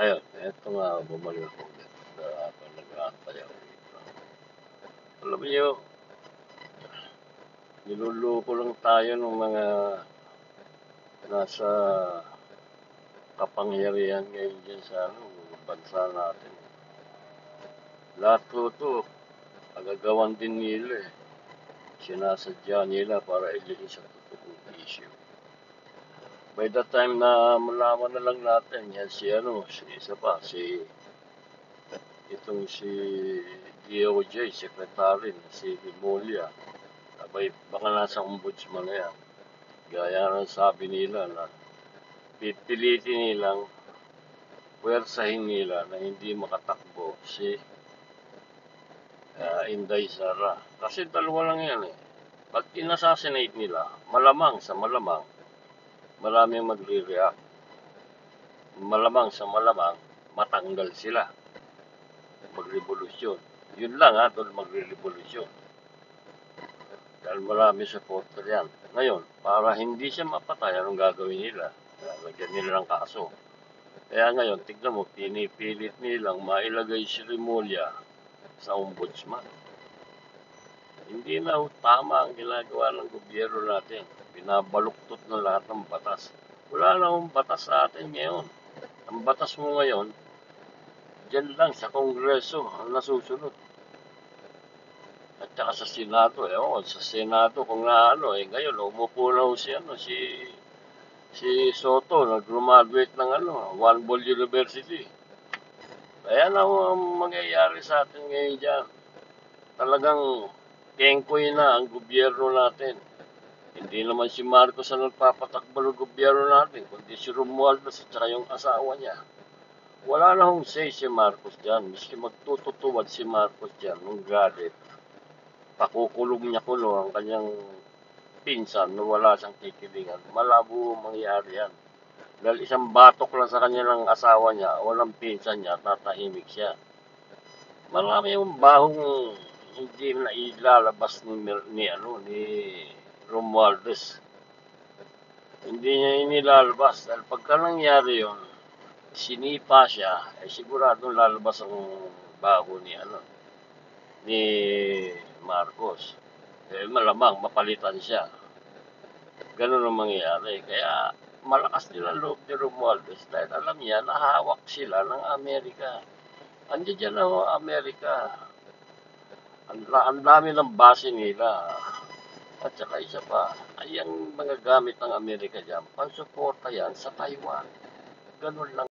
Ayun, eto nga bumalik ako ulit sa habang nag-aantay ako dito. Alam niyo, niloloko lang tayo ng mga nasa kapangyarihan ngayon dyan sa bansa natin. Lahat po ito, agagawan din nila eh. Sinasadya nila para ilagay sa totoong issue. By the time na malaman na lang natin, yan si isa pa, itong si DOJ, Secretary, si Rimulya, abay, baka nasa ombudsman na yan. Gaya ng sabi nila na pipilitin nilang puwersahin nila na hindi makatakbo si Inday Sara. Kasi dalawa lang yan eh. Pag inassassinate nila, malamang sa malamang, maraming magre-react. Malamang sa malamang, matanggal sila. Magrevolusyon. Yun lang ha, doon magre-revolusyon. Dahil marami supporter yan. Ngayon, para hindi siya mapatay, anong gagawin nila? Lagyan nila ng kaso. Kaya ngayon, tignan mo, pinipilit nilang mailagay si Rimulya sa ombudsman. Hindi na tama ang ginagawa ng gobyerno natin. Binabaluktot na lahat ng batas. Wala na akong batas sa atin ngayon. Ang batas mo ngayon, dyan lang sa Kongreso ang nasusunod. At saka sa Senado, sa Senado kung ngayon, umupo na si Soto, nag-graduate ng One Ball University. Kaya na ang mangyayari sa atin ngayon dyan. Talagang kengkoy na ang gobyerno natin. Hindi naman si Marcos ang nagpapatakbo ng gobyerno natin, kundi si Romualdez at saka yung asawa niya. Wala na hong say si Marcos dyan. Miski magtututuwad si Marcos dyan nung galit. Pakukulong niya ang kanyang pinsan na wala siyang kikilingan. Malabo mangyari yan. Dahil isang batok lang sa kanya ng asawa niya, walang pinsan niya, tatahimik siya. Marami yung bahong hindi na ilalabas ni Romualdez. Hindi niya inilalabas dahil pagka nangyari yun, sinipa siya, siguradong lalabas ang baho ni Marcos. Malamang mapalitan siya. Ganun ang mangyayari. Kaya malakas nila loob ni Romualdez dahil alam niya nahawak sila ng Amerika. Andiyan dyan ang Amerika. Ang dami ng base nila. At saka isa pa, ay ang mga gamit ng Amerika dyan, pansuporta yan sa Taiwan. Ganun lang.